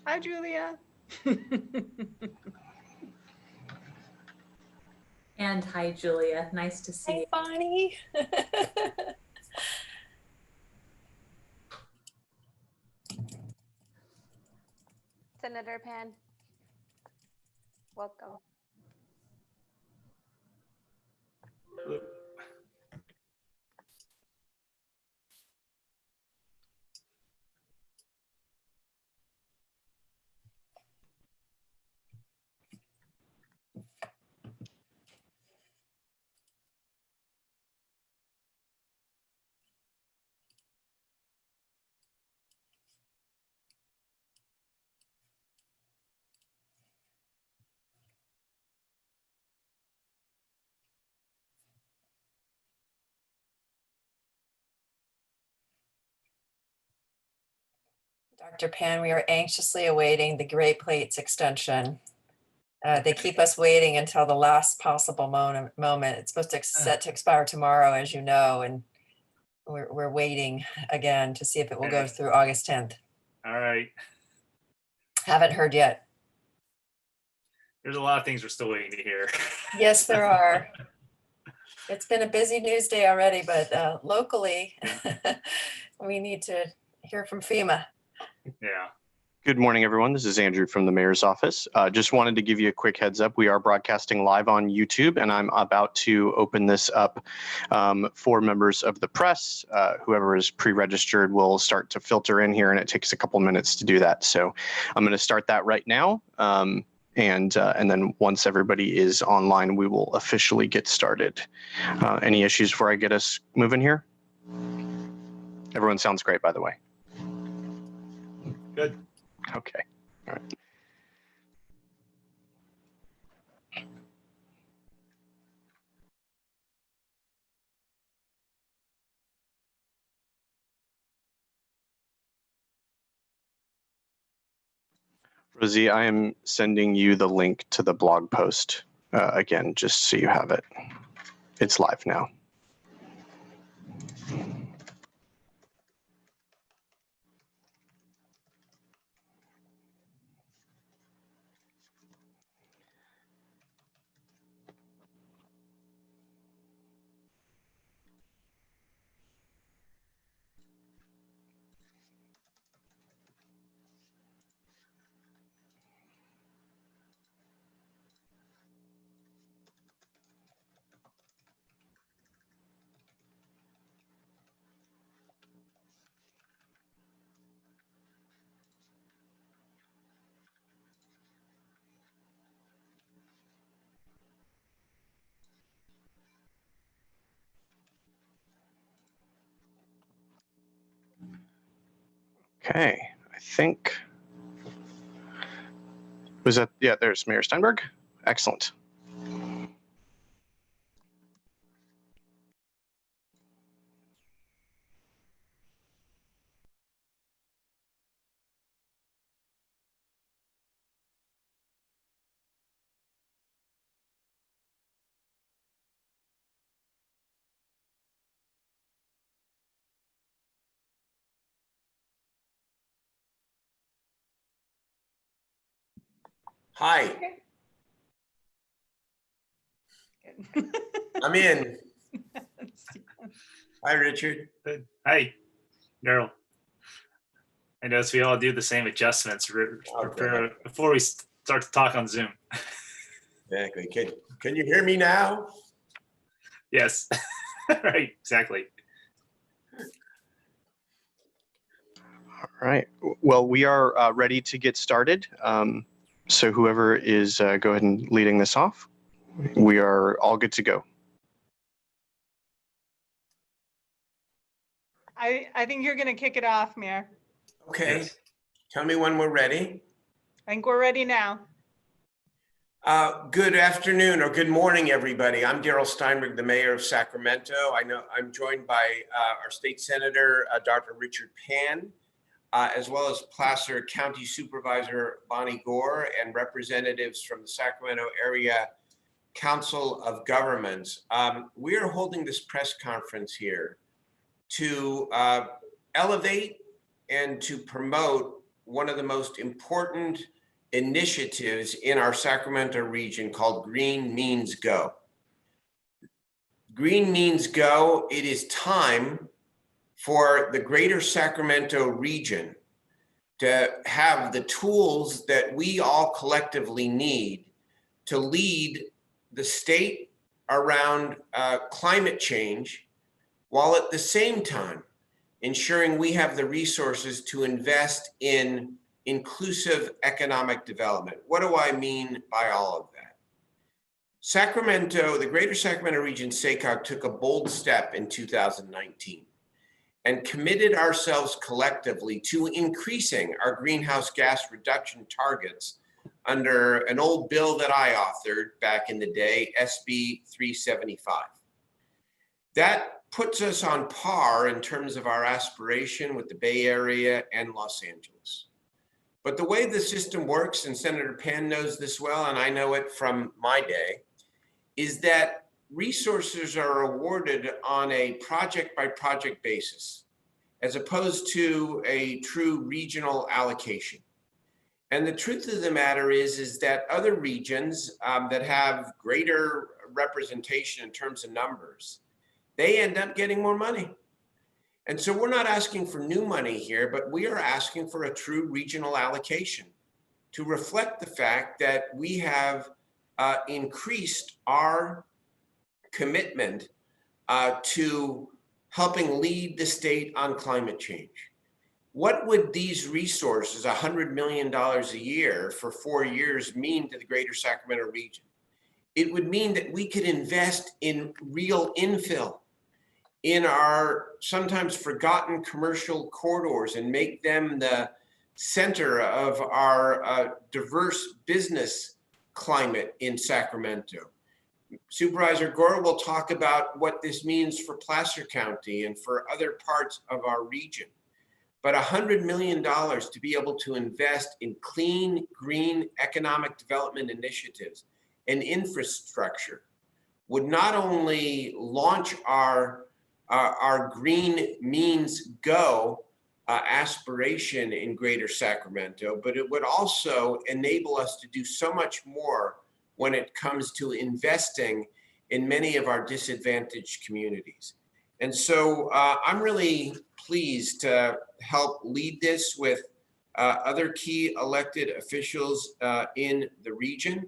Hi, Julia. And hi, Julia. Nice to see you. Hi, Bonnie. Senator Pan, welcome. Dr. Pan, we are anxiously awaiting the Great Plates extension. They keep us waiting until the last possible moment. It's supposed to set to expire tomorrow, as you know, and we're waiting again to see if it will go through August 10th. All right. Haven't heard yet. There's a lot of things we're still waiting to hear. Yes, there are. It's been a busy news day already, but locally, we need to hear from FEMA. Yeah. Good morning, everyone. This is Andrew from the Mayor's Office. Just wanted to give you a quick heads up. We are broadcasting live on YouTube, and I'm about to open this up for members of the press. Whoever is pre-registered will start to filter in here, and it takes a couple minutes to do that. So I'm going to start that right now. And then once everybody is online, we will officially get started. Any issues before I get us moving here? Everyone sounds great, by the way. Good. Okay. All right. Rosie, I am sending you the link to the blog post again, just so you have it. It's live now. Okay, I think, was that, yeah, there's Mayor Steinberg. Excellent. Hi. I'm in. Hi, Richard. Good. Hi, Darrell. I notice we all do the same adjustments before we start to talk on Zoom. Exactly. Can you hear me now? Yes. Right. Exactly. All right. Well, we are ready to get started. So whoever is go ahead and leading this off, we are all good to go. I think you're going to kick it off, Mayor. Okay. Yes. Tell me when we're ready. I think we're ready now. Good afternoon or good morning, everybody. I'm Darrell Steinberg, the mayor of Sacramento. I'm joined by our state senator, Dr. Richard Pan, as well as Placer County Supervisor Bonnie Gore and representatives from the Sacramento Area Council of Governments. We are holding this press conference here to elevate and to promote one of the most important initiatives in our Sacramento region called Green Means Go. Green Means Go. It is time for the greater Sacramento region to have the tools that we all collectively need to lead the state around climate change, while at the same time ensuring we have the resources to invest in inclusive economic development. What do I mean by all of that? Sacramento, the greater Sacramento region, SACOG, took a bold step in 2019 and committed ourselves collectively to increasing our greenhouse gas reduction targets under an old bill that I authored back in the day, SB 375. That puts us on par in terms of our aspiration with the Bay Area and Los Angeles. But the way the system works, and Senator Pan knows this well, and I know it from my day, is that resources are awarded on a project by project basis, as opposed to a true regional allocation. And the truth of the matter is that other regions that have greater representation in terms of numbers, they end up getting more money. And so we're not asking for new money here, but we are asking for a true regional allocation to reflect the fact that we have increased our commitment to helping lead the state on climate change. What would these resources, $100 million a year for 4 years, mean to the greater Sacramento region? It would mean that we could invest in real infill in our sometimes forgotten commercial corridors and make them the center of our diverse business climate in Sacramento. Supervisor Gore will talk about what this means for Placer County and for other parts of our region. But $100 million to be able to invest in clean, green economic development initiatives and infrastructure would not only launch our Green Means Go aspiration in greater Sacramento, but it would also enable us to do so much more when it comes to investing in many of our disadvantaged communities. And so I'm really pleased to help lead this with other key elected officials in the region.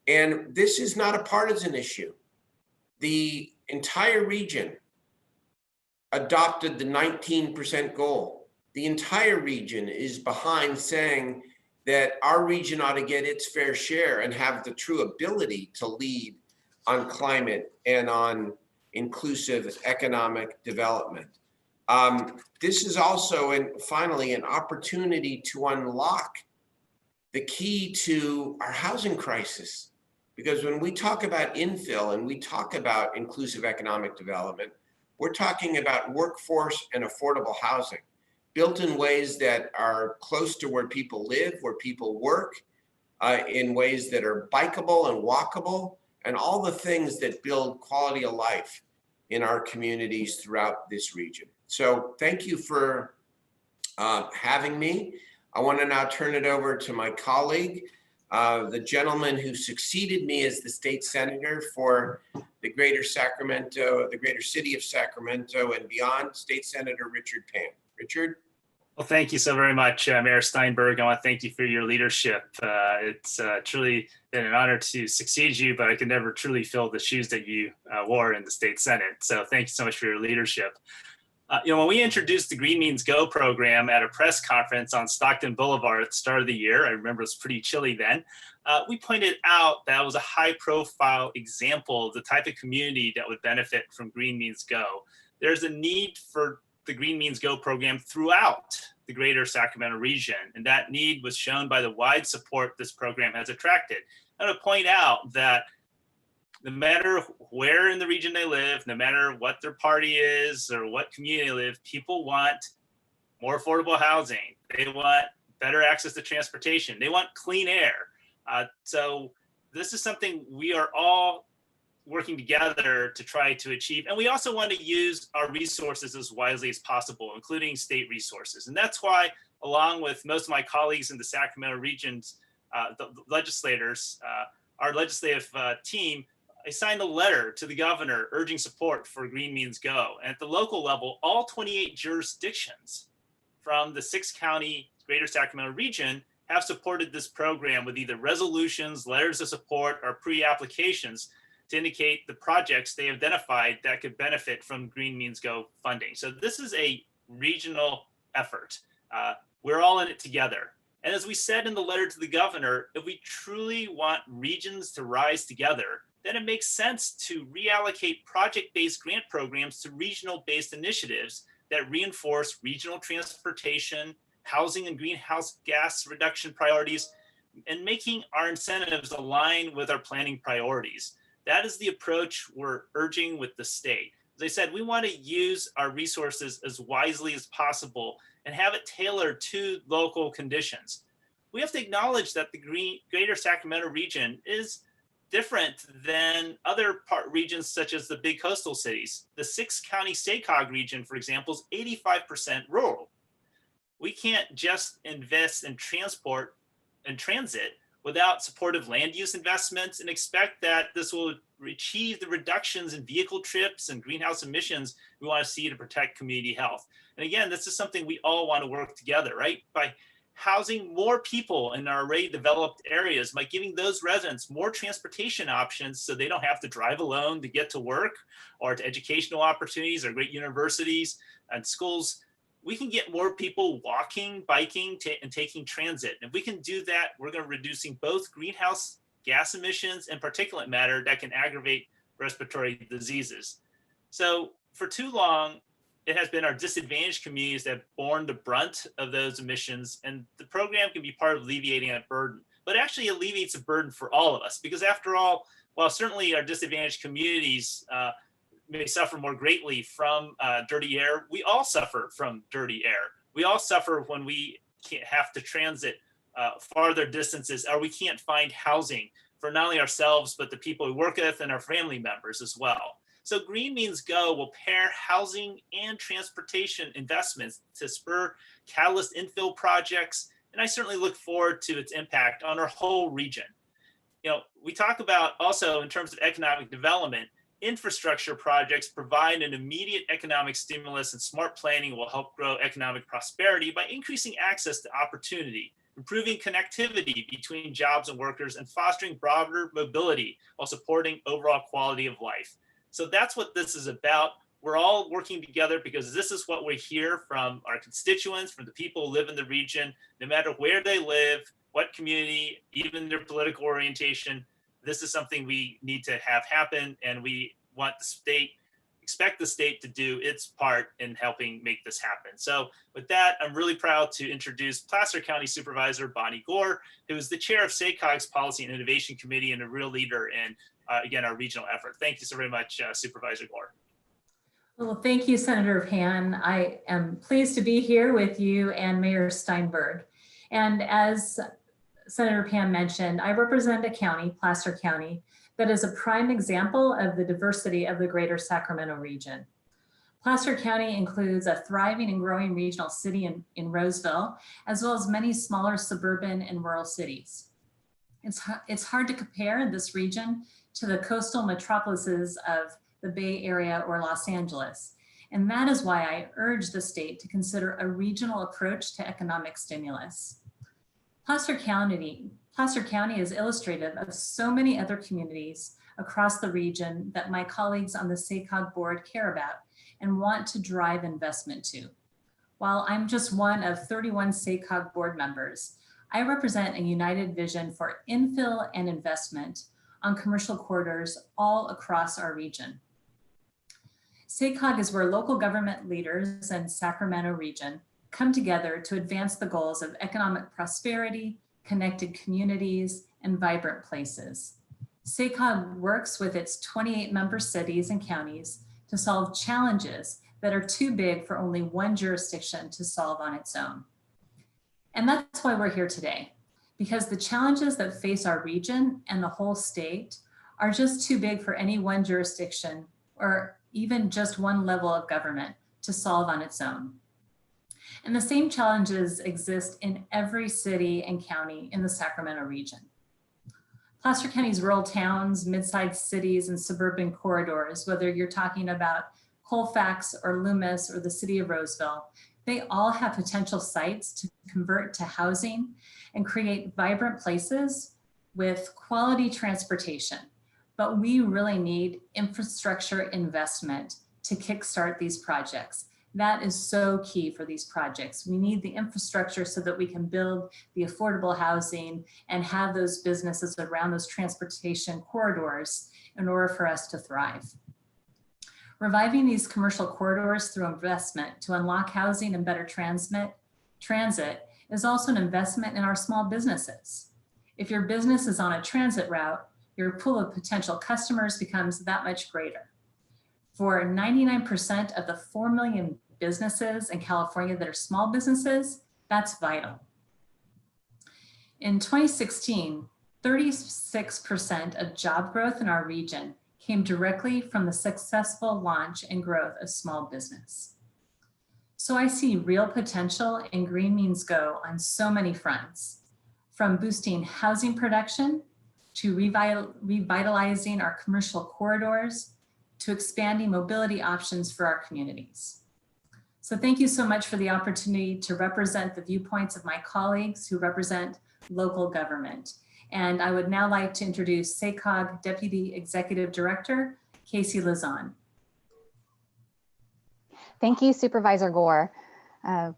And this is not a partisan issue. The entire region adopted the 19% goal. The entire region is behind saying that our region ought to get its fair share and have the true ability to lead on climate and on inclusive economic development. This is also, and finally, an opportunity to unlock the key to our housing crisis. Because when we talk about infill and we talk about inclusive economic development, we're talking about workforce and affordable housing built in ways that are close to where people live, where people work, in ways that are bikeable and walkable, and all the things that build quality of life in our communities throughout this region. So thank you for having me. I want to now turn it over to my colleague, the gentleman who succeeded me as the state senator for the greater Sacramento, the greater city of Sacramento and beyond, State Senator Richard Pan. Richard? Well, thank you so very much, Mayor Steinberg. I want to thank you for your leadership. It's truly been an honor to succeed you, but I could never truly fill the shoes that you wore in the state Senate. So thank you so much for your leadership. When we introduced the Green Means Go program at a press conference on Stockton Boulevard at the start of the year, I remember it was pretty chilly then, we pointed out that it was a high-profile example of the type of community that would benefit from Green Means Go. There's a need for the Green Means Go program throughout the greater Sacramento region, and that need was shown by the wide support this program has attracted. I want to point out that no matter where in the region they live, no matter what their party is or what community they live, people want more affordable housing. They want better access to transportation. They want clean air. So this is something we are all working together to try to achieve. And we also want to use our resources as wisely as possible, including state resources. And that's why along with most of my colleagues in the Sacramento regions, the legislators, our legislative team, I signed a letter to the governor urging support for Green Means Go. And at the local level, all 28 jurisdictions from the 6-county Greater Sacramento region have supported this program with either resolutions, letters of support, or pre-applications to indicate the projects they identified that could benefit from Green Means Go funding. So this is a regional effort. We're all in it together. And as we said in the letter to the governor, if we truly want regions to rise together, then it makes sense to reallocate project-based grant programs to regional-based initiatives that reinforce regional transportation, housing and greenhouse gas reduction priorities, and making our incentives align with our planning priorities. That is the approach we're urging with the state. As I said, we want to use our resources as wisely as possible and have it tailored to local conditions. We have to acknowledge that the Greater Sacramento region is different than other regions such as the big coastal cities. The 6-county SACOG region, for example, is 85% rural. We can't just invest in transport and transit without supportive land use investments and expect that this will achieve the reductions in vehicle trips and greenhouse emissions we want to see to protect community health. And again, this is something we all want to work together, right? By housing more people in our already developed areas, by giving those residents more transportation options so they don't have to drive alone to get to work or to educational opportunities or great universities and schools, we can get more people walking, biking, and taking transit. And if we can do that, we're going to reducing both greenhouse gas emissions and particulate matter that can aggravate respiratory diseases. So for too long, it has been our disadvantaged communities that have borne the brunt of those emissions, and the program can be part of alleviating that burden. But it actually alleviates a burden for all of us, because after all, while certainly our disadvantaged communities may suffer more greatly from dirty air, we all suffer from dirty air. We all suffer when we can't have to transit farther distances, or we can't find housing for not only ourselves, but the people we work with and our family members as well. So Green Means Go will pair housing and transportation investments to spur catalyst infill projects. And I certainly look forward to its impact on our whole region. You know, we talk about also in terms of economic development, infrastructure projects provide an immediate economic stimulus, and smart planning will help grow economic prosperity by increasing access to opportunity, improving connectivity between jobs and workers, and fostering broader mobility while supporting overall quality of life. So that's what this is about. We're all working together because this is what we hear from our constituents, from the people who live in the region, no matter where they live, what community, even their political orientation. This is something we need to have happen, and we want the state, expect the state to do its part in helping make this happen. So with that, I'm really proud to introduce Placer County Supervisor Bonnie Gore, who is the chair of SACOG's Policy and Innovation Committee and a real leader in, again, our regional effort. Thank you so very much, Supervisor Gore. Well, thank you, Senator Pan. I am pleased to be here with you and Mayor Steinberg. And as Senator Pan mentioned, I represent a county, Placer County, that is a prime example of the diversity of the Greater Sacramento region. Placer County includes a thriving and growing regional city in Roseville, as well as many smaller suburban and rural cities. It's hard to compare this region to the coastal metropolises of the Bay Area or Los Angeles. And that is why I urge the state to consider a regional approach to economic stimulus. Placer County is illustrative of so many other communities across the region that my colleagues on the SACOG board care about and want to drive investment to. While I'm just one of 31 SACOG board members, I represent a united vision for infill and investment on commercial corridors all across our region. SACOG is where local government leaders and Sacramento region come together to advance the goals of economic prosperity, connected communities, and vibrant places. SACOG works with its 28 member cities and counties to solve challenges that are too big for only one jurisdiction to solve on its own. And that's why we're here today, because the challenges that face our region and the whole state are just too big for any one jurisdiction or even just one level of government to solve on its own. And the same challenges exist in every city and county in the Sacramento region. Placer County's rural towns, mid-sized cities, and suburban corridors, whether you're talking about Colfax or Loomis or the city of Roseville, they all have potential sites to convert to housing and create vibrant places with quality transportation. But we really need infrastructure investment to kickstart these projects. That is so key for these projects. We need the infrastructure so that we can build the affordable housing and have those businesses around those transportation corridors in order for us to thrive. Reviving these commercial corridors through investment to unlock housing and better transit is also an investment in our small businesses. If your business is on a transit route, your pool of potential customers becomes that much greater. For 99% of the 4 million businesses in California that are small businesses, that's vital. In 2016, 36% of job growth in our region came directly from the successful launch and growth of small business. So I see real potential in Green Means Go on so many fronts, from boosting housing production to revitalizing our commercial corridors to expanding mobility options for our communities. So thank you so much for the opportunity to represent the viewpoints of my colleagues who represent local government. And I would now like to introduce SACOG Deputy Executive Director, Casey Lausanne. Thank you, Supervisor Gore.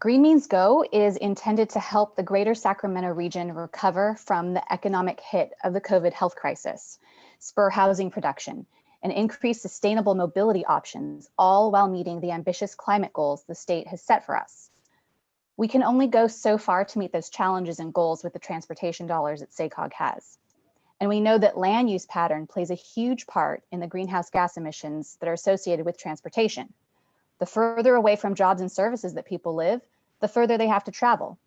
Green Means Go is intended to help the greater Sacramento region recover from the economic hit of the COVID health crisis, spur housing production, and increase sustainable mobility options, all while meeting the ambitious climate goals the state has set for us. We can only go so far to meet those challenges and goals with the transportation dollars that SACOG has. And we know that land use pattern plays a huge part in the greenhouse gas emissions that are associated with transportation. The further away from jobs and services that people live, the further they have to travel.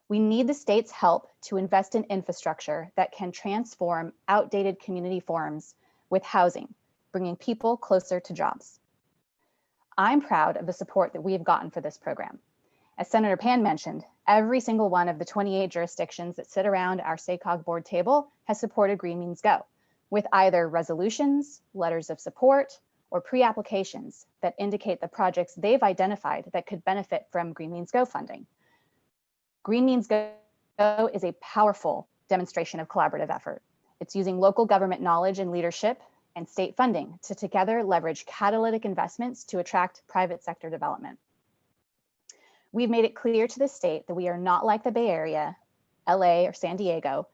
We need the state's help to invest in infrastructure that can transform outdated community forms with housing, bringing people closer to jobs. I'm proud of the support that we have gotten for this program. As Senator Pan mentioned, every single one of the 28 jurisdictions that sit around our SACOG board table has supported Green Means Go, with either resolutions, letters of support, or pre-applications that indicate the projects they've identified that could benefit from Green Means Go funding. Green Means Go is a powerful demonstration of collaborative effort. It's using local government knowledge and leadership and state funding to together leverage catalytic investments to attract private sector development. We've made it clear to the state that we are not like the Bay Area, LA, or San Diego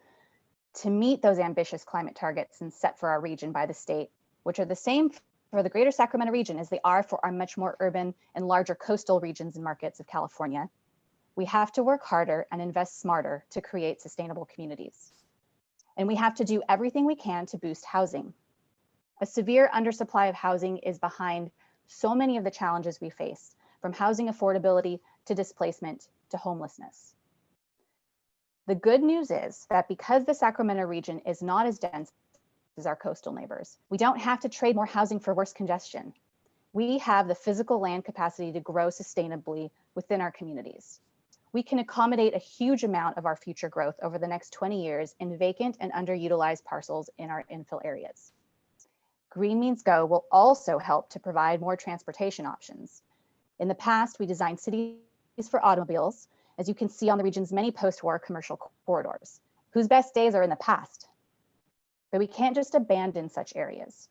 to meet those ambitious climate targets and set for our region by the state, which are the same for the greater Sacramento region as they are for our much more urban and larger coastal regions and markets of California. We have to work harder and invest smarter to create sustainable communities. And we have to do everything we can to boost housing. A severe undersupply of housing is behind so many of the challenges we face, from housing affordability to displacement to homelessness. The good news is that because the Sacramento region is not as dense as our coastal neighbors, we don't have to trade more housing for worse congestion. We have the physical land capacity to grow sustainably within our communities. We can accommodate a huge amount of our future growth over the next 20 years in vacant and underutilized parcels in our infill areas. Green Means Go will also help to provide more transportation options. In the past, we designed cities for automobiles, as you can see on the region's many post-war commercial corridors, whose best days are in the past. But we can't just abandon such areas.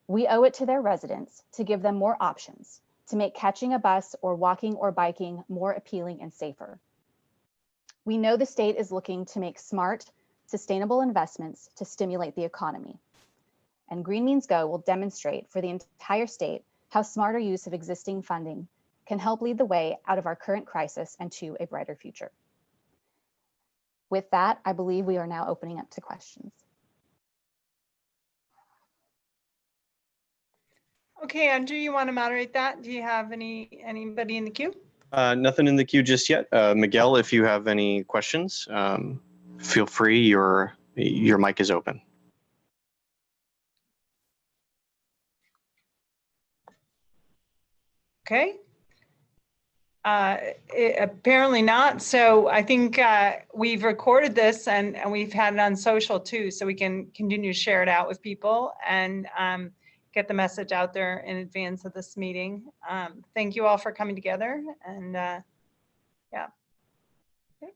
We owe it to their residents to give them more options, to make catching a bus or walking or biking more appealing and safer. We know the state is looking to make smart, sustainable investments to stimulate the economy. And Green Means Go will demonstrate for the entire state how smarter use of existing funding can help lead the way out of our current crisis and to a brighter future. With that, I believe we are now opening up to questions. Okay, Andrew, you want to moderate that? Do you have anybody in the queue? Nothing in the queue just yet. Miguel, if you have any questions, feel free. Your mic is open. Okay. Apparently not. So I think we've recorded this and we've had it on social too, so we can continue to share it out with people and get the message out there in advance of this meeting. Thank you all for coming together and yeah. All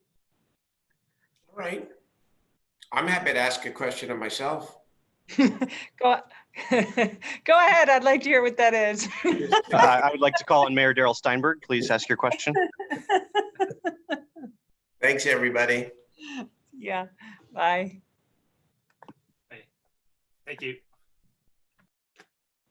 right. I'm happy to ask a question of myself. Go ahead. I'd like to hear what that is. I would like to call on Mayor Darrell Steinberg. Please ask your question. Thanks, everybody. Yeah, bye. Thank you.